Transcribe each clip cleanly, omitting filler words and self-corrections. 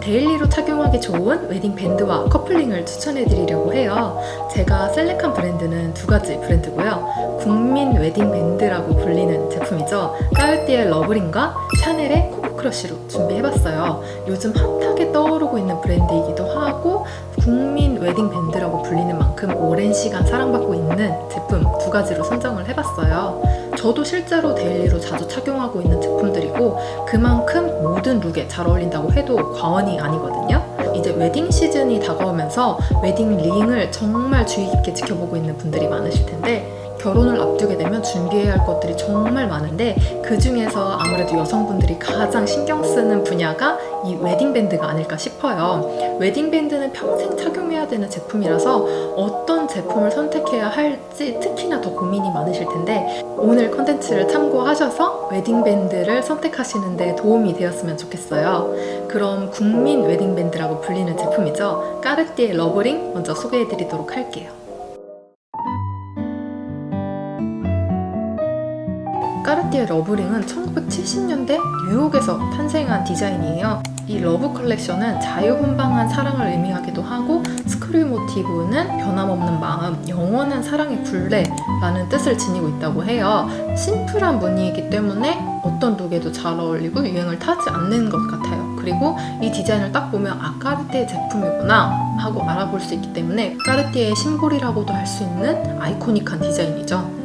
데일리로 착용하기 좋은 웨딩 밴드와 커플링을 추천해드리려고 해요. 제가 셀렉한 브랜드는 두 가지 브랜드고요. 국민 웨딩 밴드라고 불리는 제품이죠. 까르띠에 러브링과 샤넬의 코크러쉬로 준비해봤어요. 요즘 핫하게 떠오르고 있는 브랜드이기도 하고 국민 웨딩 밴드라고 불리는 만큼 오랜 시간 사랑받고 있는 제품 두 가지로 선정을 해봤어요. 저도 실제로 데일리로 자주 착용하고 있는 제품들이고 그만큼 모든 룩에 잘 어울린다고 해도 과언이 아니거든요. 이제 웨딩 시즌이 다가오면서 웨딩 링을 정말 주의 깊게 지켜보고 있는 분들이 많으실 텐데 결혼을 앞두게 되면 준비해야 할 것들이 정말 많은데 그 중에서 아무래도 여성분들이 가장 신경 쓰는 분야가 이 웨딩밴드가 아닐까 싶어요. 웨딩밴드는 평생 착용해야 되는 제품이라서 어떤 제품을 선택해야 할지 특히나 더 고민이 많으실 텐데 오늘 컨텐츠를 참고하셔서 웨딩밴드를 선택하시는 데 도움이 되었으면 좋겠어요. 그럼 국민 웨딩밴드라고 불리는 제품이죠. 까르띠에 러브링 먼저 소개해드리도록 할게요. 까르띠에 러브링은 1970년대 뉴욕에서 탄생한 디자인이에요. 이 러브 컬렉션은 자유분방한 사랑을 의미하기도 하고 스크류 모티브는 변함없는 마음, 영원한 사랑의 굴레라는 뜻을 지니고 있다고 해요. 심플한 무늬이기 때문에 어떤 룩에도 잘 어울리고 유행을 타지 않는 것 같아요. 그리고 이 디자인을 딱 보면 아, 까르띠에 제품이구나 하고 알아볼 수 있기 때문에 까르띠에의 심볼이라고도 할 수 있는 아이코닉한 디자인이죠.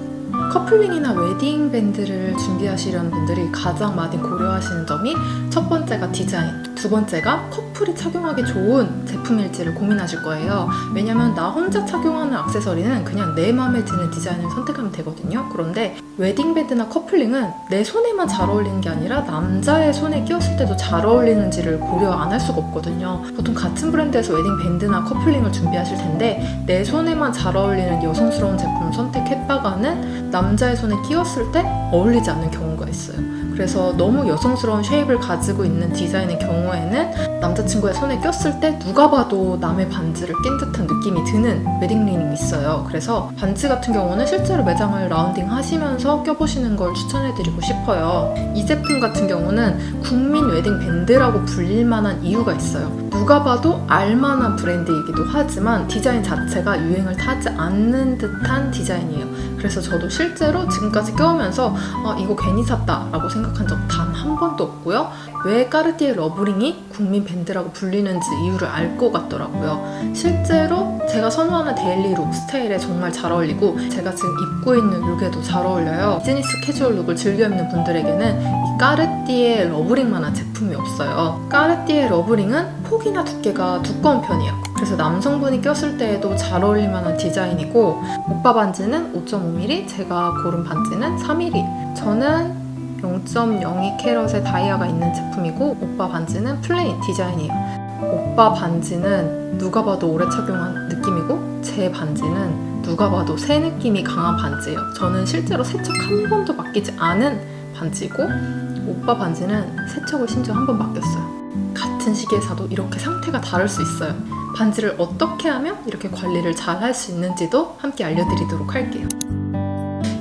커플링이나 웨딩 밴드를 준비하시려는 분들이 가장 많이 고려하시는 점이 첫 번째가 디자인, 두 번째가 커플이 착용하기 좋은 제품일지를 고민하실 거예요. 왜냐면 나 혼자 착용하는 액세서리는 그냥 내 마음에 드는 디자인을 선택하면 되거든요. 그런데 웨딩 밴드나 커플링은 내 손에만 잘 어울리는 게 아니라 남자의 손에 끼웠을 때도 잘 어울리는지를 고려 안 할 수가 없거든요. 보통 같은 브랜드에서 웨딩 밴드나 커플링을 준비하실 텐데 내 손에만 잘 어울리는 여성스러운 제품을 선택했다가는 남자의 손에 끼웠을 때 어울리지 않는 경우가 있어요. 그래서 너무 여성스러운 쉐입을 가지고 있는 디자인의 경우에는 남자친구의 손에 꼈을 때 누가 봐도 남의 반지를 낀 듯한 느낌이 드는 웨딩링이 있어요. 그래서 반지 같은 경우는 실제로 매장을 라운딩 하시면서 껴보시는 걸 추천해드리고 싶어요. 이 제품 같은 경우는 국민 웨딩 밴드라고 불릴 만한 이유가 있어요. 누가 봐도 알만한 브랜드이기도 하지만 디자인 자체가 유행을 타지 않는 듯한 디자인이에요. 그래서 저도 실제로 지금까지 껴오면서 이거 괜히 샀다 라고 생각한 적 단 한 번도 없고요. 왜 까르띠에 러브링이 국민 밴드라고 불리는지 이유를 알 것 같더라고요. 실제로 제가 선호하는 데일리 룩 스타일에 정말 잘 어울리고 제가 지금 입고 있는 룩에도 잘 어울려요. 비즈니스 캐주얼 룩을 즐겨 입는 분들에게는 이 까르띠에 러브링만한 제품이 없어요. 까르띠에 러브링은 폭이나 두께가 두꺼운 편이에요. 그래서 남성분이 꼈을 때에도 잘 어울릴 만한 디자인이고 오빠 반지는 5.5mm, 제가 고른 반지는 3mm. 저는 0.02캐럿의 다이아가 있는 제품이고 오빠 반지는 플레인 디자인이에요. 오빠 반지는 누가 봐도 오래 착용한 느낌이고 제 반지는 누가 봐도 새 느낌이 강한 반지예요. 저는 실제로 세척 한 번도 맡기지 않은 반지고 오빠 반지는 세척을 심지어 한 번 맡겼어요. 같은 시기에 사도 이렇게 상태가 다를 수 있어요. 반지를 어떻게 하면 이렇게 관리를 잘 할 수 있는지도 함께 알려드리도록 할게요.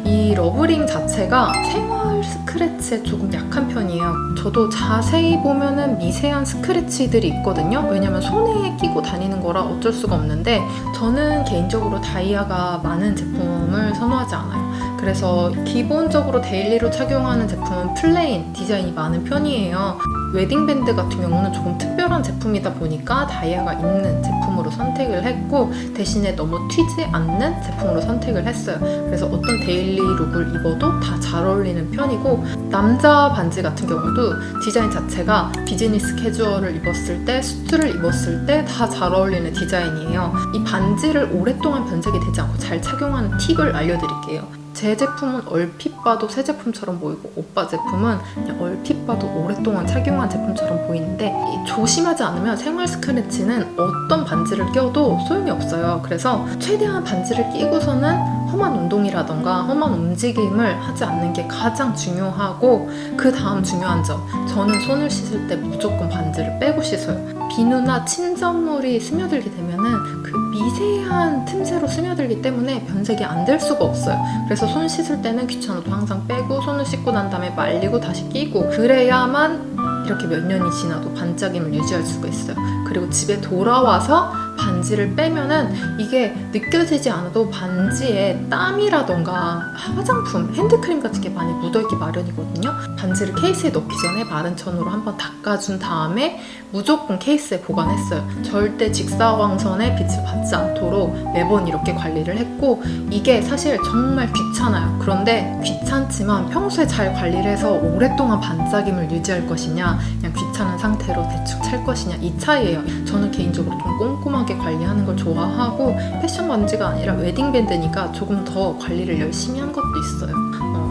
이 러브링 자체가 생활 스크래치에 조금 약한 편이에요. 저도 자세히 보면은 미세한 스크래치들이 있거든요. 왜냐면 손에 끼고 다니는 거라 어쩔 수가 없는데 저는 개인적으로 다이아가 많은 제품을 선호하지 않아요. 그래서 기본적으로 데일리로 착용하는 제품은 플레인 디자인이 많은 편이에요. 웨딩밴드 같은 경우는 조금 특별한 제품이다 보니까 다이아가 있는 제품으로 선택을 했고 대신에 너무 튀지 않는 제품으로 선택을 했어요. 그래서 어떤 데일리 룩을 입어도 다 잘 어울리는 편이고 남자 반지 같은 경우도 디자인 자체가 비즈니스 캐주얼을 입었을 때 수트를 입었을 때 다 잘 어울리는 디자인이에요. 이 반지를 오랫동안 변색이 되지 않고 잘 착용하는 팁을 알려드릴게요. 제 제품은 얼핏 봐도 새 제품처럼 보이고 오빠 제품은 그냥 얼핏 봐도 오랫동안 착용한 제품처럼 보이는데 조심하지 않으면 생활 스크래치는 어떤 반지를 껴도 소용이 없어요. 그래서 최대한 반지를 끼고서는 험한 운동이라던가 험한 움직임을 하지 않는 게 가장 중요하고 그 다음 중요한 점, 저는 손을 씻을 때 무조건 반지를 빼고 씻어요. 비누나 침전물이 스며들게 되면은 그 미세한 틈새로 스며들기 때문에 변색이 안 될 수가 없어요. 그래서 손 씻을 때는 귀찮아도 항상 빼고 손을 씻고 난 다음에 말리고 다시 끼고 그래야만 이렇게 몇 년이 지나도 반짝임을 유지할 수가 있어요. 그리고 집에 돌아와서 반지를 빼면은 이게 느껴지지 않아도 반지에 땀이라던가 화장품, 핸드크림 같은 게 많이 묻어있기 마련이거든요. 반지를 케이스에 넣기 전에 마른 천으로 한번 닦아준 다음에 무조건 케이스에 보관했어요. 절대 직사광선에 빛을 받지 않도록 매번 이렇게 관리를 했고, 이게 사실 정말 귀찮아요. 그런데 귀찮지만 평소에 잘 관리를 해서 오랫동안 반짝임을 유지할 것이냐, 그냥 귀찮은 상태로 대충 찰 것이냐, 이 차이예요. 저는 개인적으로 좀 꼼꼼하게 관리하는 걸 좋아하고, 패션 반지가 아니라 웨딩밴드니까 조금 더 관리를 열심히 한 것도 있어요.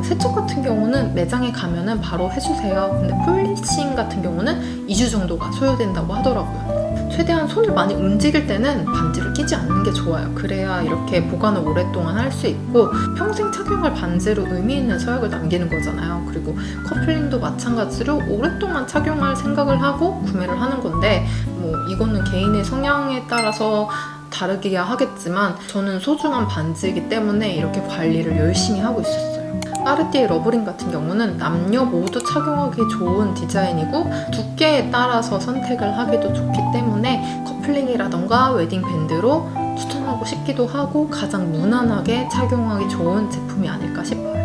세척 같은 경우는 매장에 가면은 바로 해주세요. 근데 폴리싱 같은 경우는 2주 정도가 소요된다고 하더라고요. 최대한 손을 많이 움직일 때는 반지를 끼지 않는 게 좋아요. 그래야 이렇게 보관을 오랫동안 할 수 있고 평생 착용할 반지로 의미 있는 서약을 남기는 거잖아요. 그리고 커플링도 마찬가지로 오랫동안 착용할 생각을 하고 구매를 하는 건데, 뭐 이거는 개인의 성향에 따라서 다르기야 하겠지만 저는 소중한 반지이기 때문에 이렇게 관리를 열심히 하고 있었어요. 까르띠에 러브링 같은 경우는 남녀 모두 착용하기 좋은 디자인이고 두께에 따라서 선택을 하기도 좋기 때문에 커플링이라던가 웨딩밴드로 추천하고 싶기도 하고 가장 무난하게 착용하기 좋은 제품이 아닐까 싶어요.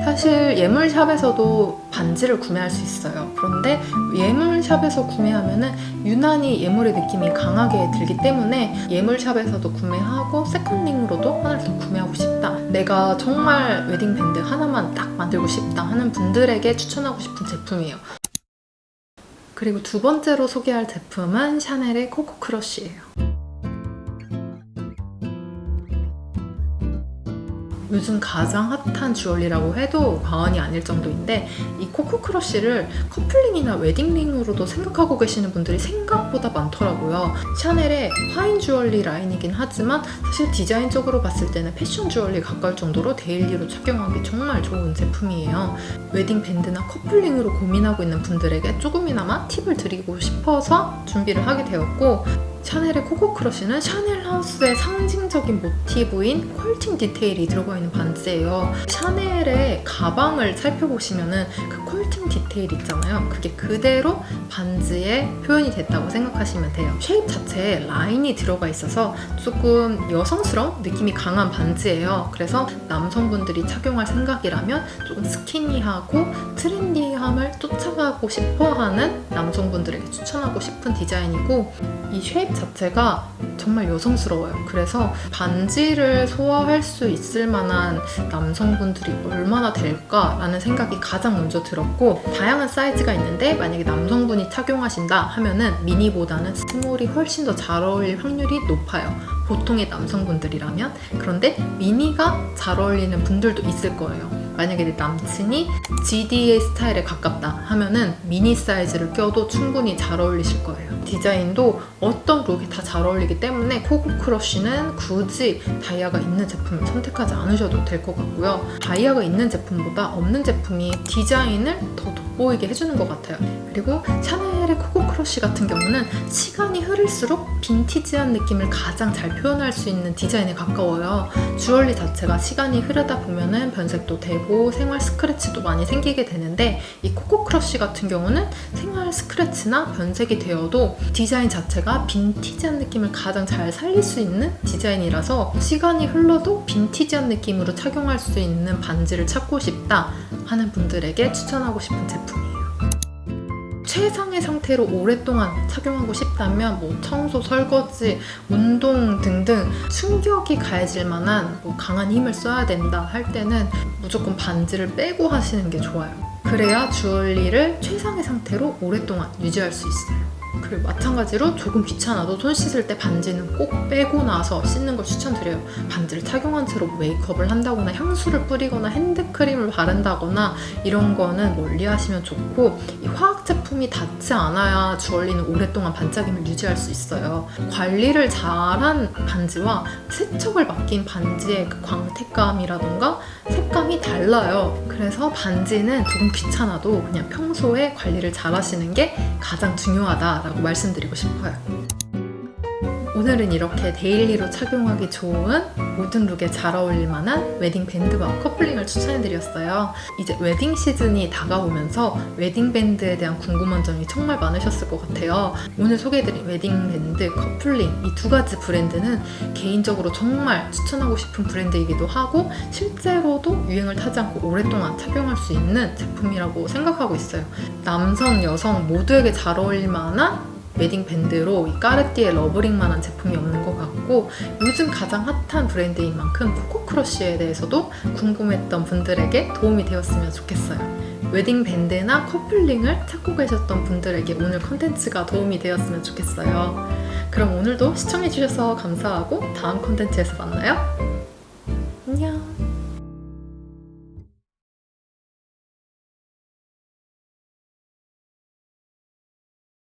사실 예물샵에서도 반지를 구매할 수 있어요. 그런데 예물샵에서 구매하면은 유난히 예물의 느낌이 강하게 들기 때문에 예물샵에서도 구매하고 세컨링으로도 하나를 더 구매하고 싶다, 내가 정말 웨딩밴드 하나만 딱 만들고 싶다 하는 분들에게 추천하고 싶은 제품이에요. 그리고 두 번째로 소개할 제품은 샤넬의 코코 크러쉬예요. 요즘 가장 핫한 주얼리라고 해도 과언이 아닐 정도인데, 이 코코 크러쉬를 커플링이나 웨딩링으로도 생각하고 계시는 분들이 생각보다 많더라고요. 샤넬의 파인 주얼리 라인이긴 하지만 사실 디자인적으로 봤을 때는 패션 주얼리 가까울 정도로 데일리로 착용하기 정말 좋은 제품이에요. 웨딩 밴드나 커플링으로 고민하고 있는 분들에게 조금이나마 팁을 드리고 싶어서 준비를 하게 되었고, 샤넬의 코코 크러쉬는 샤넬 하우스의 상징적인 모티브인 퀄팅 디테일이 들어가 있는 반지예요. 샤넬의 가방을 살펴보시면은 그 퀄팅 디테일 있잖아요. 그게 그대로 반지에 표현이 됐다고 생각하시면 돼요. 쉐입 자체에 라인이 들어가 있어서 조금 여성스러운 느낌이 강한 반지예요. 그래서 남성분들이 착용할 생각이라면 조금 스키니하고 트렌디함을 쫓아가고 싶어하는 남성분들에게 추천하고 싶은 디자인이고, 이 쉐입 자체가 정말 여성스러워요. 그래서 반지를 소화할 수 있을 만한 남성분들이 얼마나 될까라는 생각이 가장 먼저 들었고, 다양한 사이즈가 있는데 만약에 남성분이 착용하신다 하면은 미니보다는 스몰이 훨씬 더 잘 어울릴 확률이 높아요. 보통의 남성분들이라면. 그런데 미니가 잘 어울리는 분들도 있을 거예요. 만약에 내 남친이 GDA 스타일에 가깝다 하면은 미니 사이즈를 껴도 충분히 잘 어울리실 거예요. 디자인도 어떤 룩에 다 잘 어울리기 때문에 코코 크러쉬는 굳이 다이아가 있는 제품을 선택하지 않으셔도 될 것 같고요. 다이아가 있는 제품보다 없는 제품이 디자인을 더 돋보이게 해주는 것 같아요. 그리고 샤넬의 코코 크러쉬 같은 경우는 시간이 흐를수록 빈티지한 느낌을 가장 잘 표현할 수 있는 디자인에 가까워요. 주얼리 자체가 시간이 흐르다 보면은 변색도 되고 생활 스크래치도 많이 생기게 되는데, 이 코코 크러쉬 같은 경우는 생활 스크래치나 변색이 되어도 디자인 자체가 빈티지한 느낌을 가장 잘 살릴 수 있는 디자인이라서 시간이 흘러도 빈티지한 느낌으로 착용할 수 있는 반지를 찾고 싶다 하는 분들에게 추천하고 싶은 제품이에요. 최상의 상태로 오랫동안 착용하고 싶다면 뭐 청소, 설거지, 운동 등등 충격이 가해질 만한 강한 힘을 써야 된다 할 때는 무조건 반지를 빼고 하시는 게 좋아요. 그래야 주얼리를 최상의 상태로 오랫동안 유지할 수 있어요. 그리고 마찬가지로 조금 귀찮아도 손 씻을 때 반지는 꼭 빼고 나서 씻는 걸 추천드려요. 반지를 착용한 채로 메이크업을 한다거나 향수를 뿌리거나 핸드크림을 바른다거나 이런 거는 멀리 하시면 좋고, 이 화학 제품이 닿지 않아야 주얼리는 오랫동안 반짝임을 유지할 수 있어요. 관리를 잘한 반지와 세척을 맡긴 반지의 그 광택감이라던가 색감이 달라요. 그래서 반지는 조금 귀찮아도 그냥 평소에 관리를 잘 하시는 게 가장 중요하다라고 말씀드리고 싶어요. 오늘은 이렇게 데일리로 착용하기 좋은 모든 룩에 잘 어울릴 만한 웨딩 밴드와 커플링을 추천해드렸어요. 이제 웨딩 시즌이 다가오면서 웨딩 밴드에 대한 궁금한 점이 정말 많으셨을 것 같아요. 오늘 소개해드린 웨딩 밴드, 커플링 이 두 가지 브랜드는 개인적으로 정말 추천하고 싶은 브랜드이기도 하고 실제로도 유행을 타지 않고 오랫동안 착용할 수 있는 제품이라고 생각하고 있어요. 남성, 여성 모두에게 잘 어울릴 만한 웨딩 밴드로 이 까르띠에 러브링만한 제품이 없는 것 같고, 요즘 가장 핫한 브랜드인 만큼 포코크러쉬에 대해서도 궁금했던 분들에게 도움이 되었으면 좋겠어요. 웨딩 밴드나 커플링을 찾고 계셨던 분들에게 오늘 컨텐츠가 도움이 되었으면 좋겠어요. 그럼 오늘도 시청해주셔서 감사하고 다음 컨텐츠에서 만나요. 안녕.